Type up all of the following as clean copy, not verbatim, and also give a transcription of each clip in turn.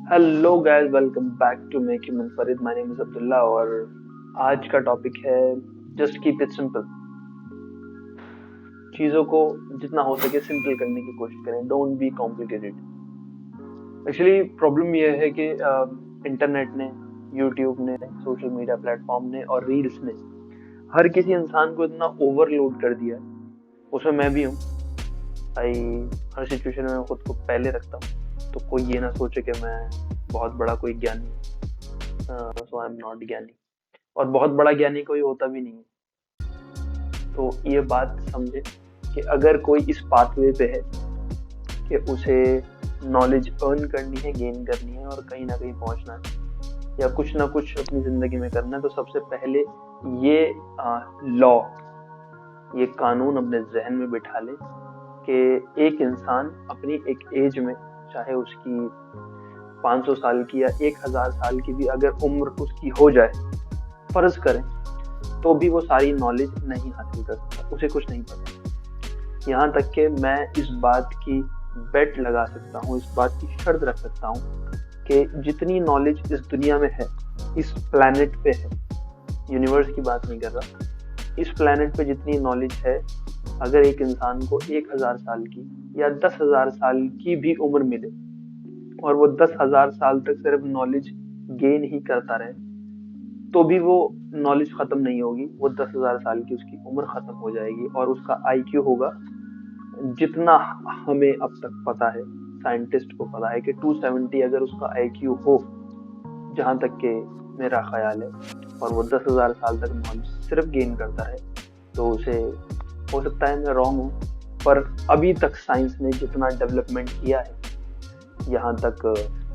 Hello guys, welcome back to make you Munfarid. My name is Abdullah और आज का topic है जस्ट कीप इट सिंपल। चीजों को जितना हो सके सिंपल करने की कोशिश करें, don't be complicated. Actually problem यह है कि इंटरनेट ने, यूट्यूब ने, सोशल मीडिया प्लेटफॉर्म ने और रील्स ने हर किसी इंसान को इतना ओवरलोड कर दिया है। उसमें मैं भी हूँ भाई। हर सिचुएशन में मैं खुद को पहले रखता हूँ, तो कोई ये ना सोचे कि मैं बहुत बड़ा कोई ज्ञानी हूँ। सो आई एम नॉट ज्ञानी, और बहुत बड़ा ज्ञानी कोई होता भी नहीं है। तो ये बात समझे कि अगर कोई इस पाथवे पे है कि उसे नॉलेज अर्न करनी है, गेन करनी है और कहीं ना कहीं पहुंचना है या कुछ ना कुछ अपनी जिंदगी में करना है, तो सबसे पहले ये लॉ, ये कानून अपने जहन में बिठा ले कि एक इंसान अपनी एक एज में, चाहे उसकी 500 साल की या 1000 साल की भी अगर उम्र उसकी हो जाए, फर्ज करें, तो भी वो सारी नॉलेज नहीं हासिल कर सकता, उसे कुछ नहीं पता। यहाँ तक कि मैं इस बात की बेट लगा सकता हूँ, इस बात की शर्त रख सकता हूँ कि जितनी नॉलेज इस दुनिया में है, इस प्लैनेट पे है, यूनिवर्स की बात नहीं कर रहा, इस प्लैनेट पे जितनी नॉलेज है, अगर एक इंसान को 1000 साल की या 10,000 साल की भी उम्र मिले और वो 10,000 साल तक सिर्फ नॉलेज गेन ही करता रहे, तो भी वो नॉलेज खत्म नहीं होगी। वो 10,000 साल की उसकी उम्र खत्म हो जाएगी और उसका आईक्यू होगा, जितना हमें अब तक पता है, साइंटिस्ट को पता है कि 270 अगर उसका आईक्यू हो, जहां तक के मेरा ख्याल है, और वो 10,000 साल तक नॉलेज सिर्फ गेन करता रहे, तो उसे, हो सकता है मैं रॉन्ग हूँ, पर अभी तक साइंस ने जितना डेवलपमेंट किया है, यहाँ तक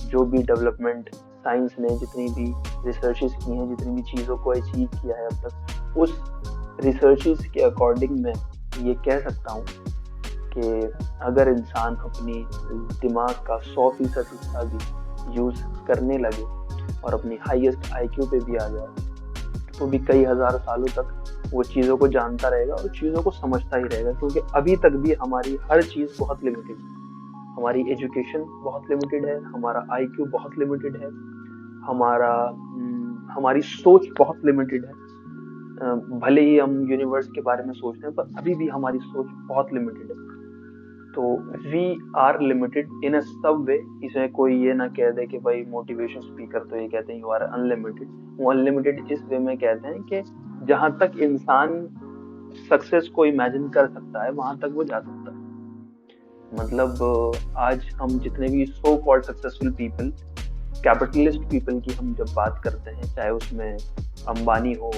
जो भी डेवलपमेंट साइंस ने, जितनी भी रिसर्चेस की हैं, जितनी भी चीज़ों को अचीव किया है अब तक, उस रिसर्चेस के अकॉर्डिंग मैं ये कह सकता हूँ कि अगर इंसान अपनी दिमाग का 100% हिस्सा भी यूज़ करने लगे और अपनी हाईएस्ट आईक्यू पे भी आ जाए, तो भी कई हजार सालों तक वो चीज़ों को जानता रहेगा और चीज़ों को समझता ही रहेगा। क्योंकि अभी तक भी हमारी हर चीज़ बहुत लिमिटेड है। हमारी एजुकेशन बहुत लिमिटेड है, हमारा आईक्यू बहुत लिमिटेड है, हमारी सोच बहुत लिमिटेड है। भले ही हम यूनिवर्स के बारे में सोचते हैं, पर अभी भी हमारी सोच बहुत लिमिटेड है। तो वी आर लिमिटेड इन अ सब वे। इसमें कोई ये ना कह दे कि भाई मोटिवेशन स्पीकर तो ये कहते हैं यू आर अनलिमिटेड। वो अनलिमिटेड इस वे में कहते हैं कि जहां तक इंसान सक्सेस को इमेजिन कर सकता है, वहां तक वो जा सकता है। मतलब आज हम जितने भी so called successful people, capitalist people की हम जब बात करते हैं, चाहे उसमें अंबानी हो,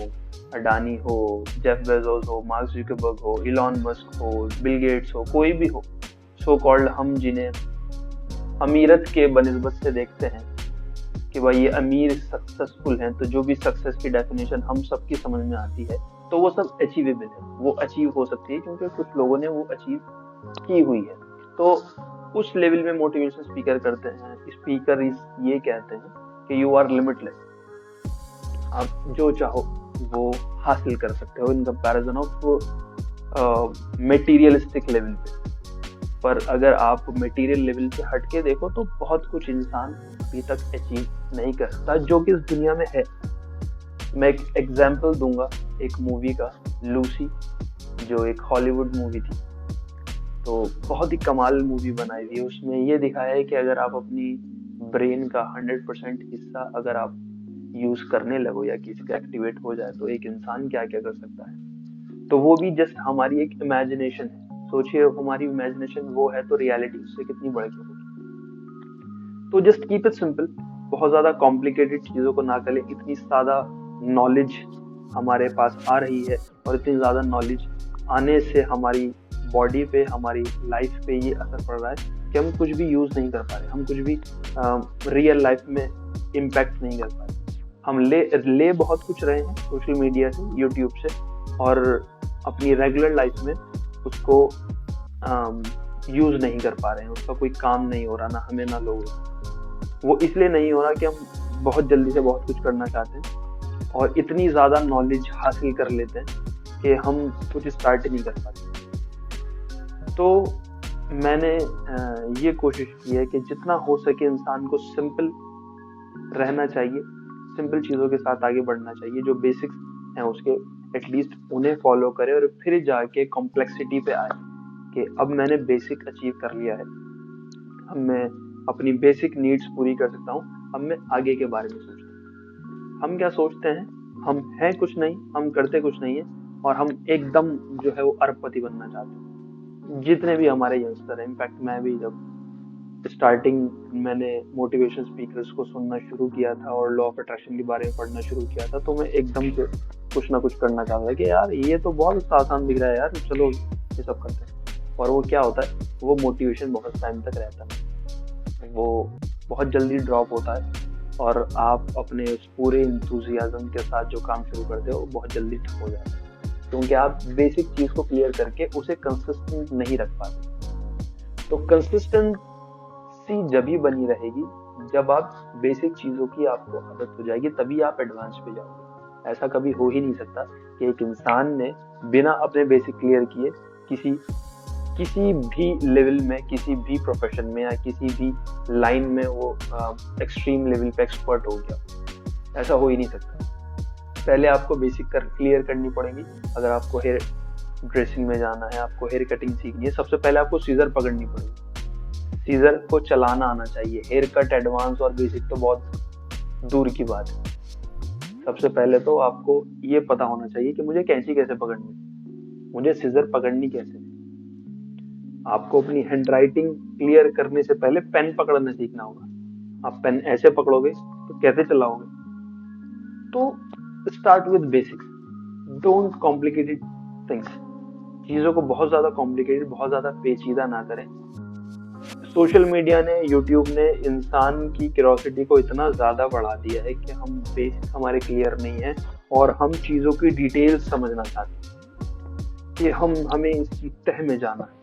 अडानी हो, जेफ बेजोस हो, मार्क जुकरबर्ग हो, इलॉन मस्क हो, बिल गेट्स हो, कोई भी हो, सो कॉल्ड हम जिन्हें अमीरत के बनिस्बत से देखते हैं कि भाई ये अमीर सक्सेसफुल हैं, तो जो भी सक्सेस की डेफिनेशन हम सबकी समझ में आती है, तो वो सब अचीवेबल है, वो अचीव हो सकती है, क्योंकि कुछ लोगों ने वो अचीव की हुई है। तो उस लेवल में मोटिवेशन स्पीकर करते हैं, स्पीकर ये कहते हैं कि यू आर लिमिटलेस, आप जो चाहो वो हासिल कर सकते हो in comparison of materialistic level पे। पर अगर आप मटेरियल लेवल से हटके देखो, तो बहुत कुछ इंसान अभी तक अचीव नहीं कर सकता जो कि इस दुनिया में है। मैं एक एग्जाम्पल दूंगा एक मूवी का, लूसी, जो एक हॉलीवुड मूवी थी। तो बहुत ही कमाल मूवी बनाई थी। उसमें ये दिखाया है कि अगर आप अपनी ब्रेन का 100% हिस्सा अगर आप यूज करने लगो या किसी का एक्टिवेट हो जाए, तो एक इंसान क्या क्या कर सकता है। तो वो भी जस्ट हमारी एक इमेजिनेशन है। सोचिए, हमारी इमेजिनेशन वो है, तो रियलिटी उससे कितनी बढ़ के होगी। तो जस्ट कीप इट सिंपल, बहुत ज्यादा कॉम्प्लिकेटेड चीजों को ना करें। इतनी ज्यादा नॉलेज हमारे पास आ रही है, और इतनी ज्यादा नॉलेज आने से हमारी बॉडी पे, हमारी लाइफ पे ये असर पड़ रहा है कि हम कुछ भी यूज नहीं कर पा रहे, हम कुछ भी रियल लाइफ में इम्पैक्ट नहीं कर पा रहे। हम ले बहुत कुछ रहे हैं सोशल मीडिया से, यूट्यूब से, और अपनी रेगुलर लाइफ में उसको यूज नहीं कर पा रहे हैं, उसका कोई काम नहीं हो रहा, ना हमें ना लोगों। वो इसलिए नहीं हो रहा कि हम बहुत जल्दी से बहुत कुछ करना चाहते हैं और इतनी ज्यादा नॉलेज हासिल कर लेते हैं कि हम कुछ स्टार्ट नहीं कर पाते। तो मैंने ये कोशिश की है कि जितना हो सके इंसान को सिंपल रहना चाहिए, सिंपल चीज़ों के साथ आगे बढ़ना चाहिए, जो बेसिक्स हैं उसके एटलीस्ट उन्हें फॉलो करे और फिर जाके कॉम्प्लेक्सिटी पे आए कि अब मैंने बेसिक अचीव कर लिया है, अब मैं अपनी बेसिक नीड्स पूरी कर सकता हूँ, अब मैं आगे के बारे में सोचता हूँ। हम क्या सोचते हैं, हम हैं कुछ नहीं, हम करते कुछ नहीं है, और हम एकदम जो है वो अरबपति बनना चाहते हैं। जितने भी हमारे यंगस्टर हैं, इनफैक्ट मैं भी जब स्टार्टिंग मैंने मोटिवेशन स्पीकर्स को सुनना शुरू किया था और लॉ ऑफ अट्रैक्शन के बारे में पढ़ना शुरू किया था, तो मैं एकदम से कुछ ना कुछ करना चाहता था कि यार ये तो बहुत आसान दिख रहा है यार, चलो ये सब करते हैं। और वो क्या होता है, वो मोटिवेशन बहुत टाइम तक रहता है, वो बहुत जल्दी ड्रॉप होता है, और आप अपने उस पूरे इंथुजियाज्म के साथ जो काम शुरू करते हो वो बहुत जल्दी ठप हो जाता है, क्योंकि आप बेसिक चीज को क्लियर करके उसे कंसिस्टेंट नहीं रख पाते। तो कंसिस्टेंसी जब ही बनी रहेगी जब आप बेसिक चीजों की आपको आदत हो जाएगी, तभी आप एडवांस पे जाओगे। ऐसा कभी हो ही नहीं सकता कि एक इंसान ने बिना अपने बेसिक क्लियर किए किसी किसी भी लेवल में, किसी भी प्रोफेशन में या किसी भी लाइन में वो एक्सट्रीम लेवल पे एक्सपर्ट हो गया। ऐसा हो ही नहीं सकता। पहले आपको बेसिक क्लियर करनी पड़ेगी। अगर आपको हेयर ड्रेसिंग में जाना है, आपको हेयर कटिंग सीखनी है, सबसे पहले आपको सीजर पकड़नी पड़ेगी, सीजर को चलाना आना चाहिए। हेयर कट एडवांस और बेसिक तो बहुत दूर की बात है। सबसे पहले तो आपको ये पता होना चाहिए कि मुझे कैंची कैसे पकड़नी, मुझे सीजर पकड़नी कैसे। आपको अपनी हैंड राइटिंग क्लियर करने से पहले पेन पकड़ना सीखना होगा। आप पेन ऐसे पकड़ोगे तो कैसे चलाओगे? तो start with basics, don't complicated things. चीजों को बहुत ज्यादा कॉम्प्लिकेटेड, बहुत ज्यादा पेचीदा ना करें। सोशल मीडिया ने, यूट्यूब ने इंसान की क्यूरियोसिटी को इतना ज्यादा बढ़ा दिया है कि हम बेसिक हमारे क्लियर नहीं है और हम चीजों की डिटेल्स समझना चाहते हैं कि हमें इसकी तह में जाना है।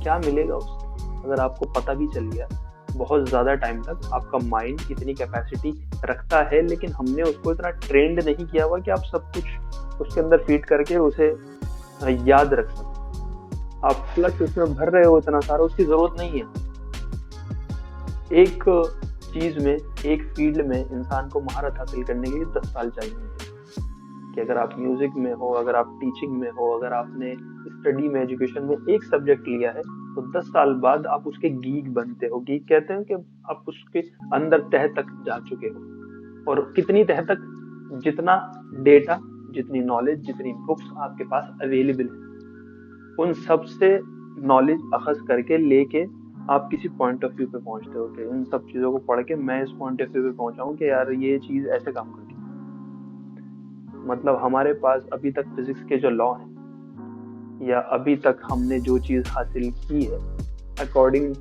क्या मिलेगा उससे? अगर आपको पता भी चल गया, बहुत ज्यादा टाइम तक आपका माइंड इतनी कैपेसिटी रखता है, लेकिन हमने उसको इतना ट्रेंड नहीं किया हुआ कि आप सब कुछ उसके अंदर फीड करके उसे याद रख सकें। आप फ्लक्स उसमें भर रहे हो इतना सारा, उसकी जरूरत नहीं है। एक चीज में, एक फील्ड में इंसान को महारत हासिल करने के लिए 10 साल चाहिए। कि अगर आप म्यूजिक में हो, अगर आप टीचिंग में हो, अगर आपने स्टडी में, एजुकेशन में एक सब्जेक्ट लिया है, तो 10 साल बाद आप उसके गीक बनते हो। गीक कहते हैं कि आप उसके अंदर तह तक जा चुके हो। और कितनी तह तक? जितना डेटा, जितनी नॉलेज, जितनी बुक्स आपके पास अवेलेबल है, उन सब से नॉलेज अखज करके लेके आप किसी पॉइंट ऑफ व्यू पे पहुंचते हो कि इन सब चीजों को पढ़ के मैं इस पॉइंट ऑफ व्यू पे पहुंचा हूँ कि यार ये चीज ऐसे काम करती है। मतलब हमारे पास अभी तक फिजिक्स के जो लॉ हैं, या अभी तक हमने जो चीज हासिल की है अकॉर्डिंग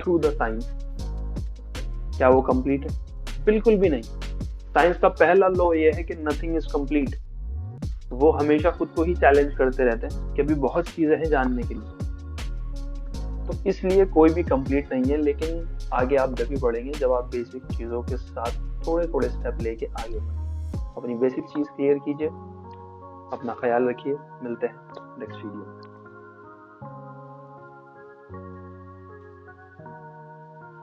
थ्रू द साइंस, क्या वो कंप्लीट है? बिल्कुल भी नहीं। साइंस का पहला लॉ ये है कि नथिंग इज कंप्लीट। वो हमेशा खुद को ही चैलेंज करते रहते हैं कि अभी बहुत चीजें हैं जानने के लिए। तो इसलिए कोई भी कंप्लीट नहीं है, लेकिन आगे आप जब भी बढ़ेंगे जब आप बेसिक चीजों के साथ थोड़े थोड़े स्टेप लेके आगे बढ़ें। अपनी बेसिक चीज क्लियर कीजिए, अपना ख्याल रखिए। मिलते हैं नेक्स्ट वीडियो में।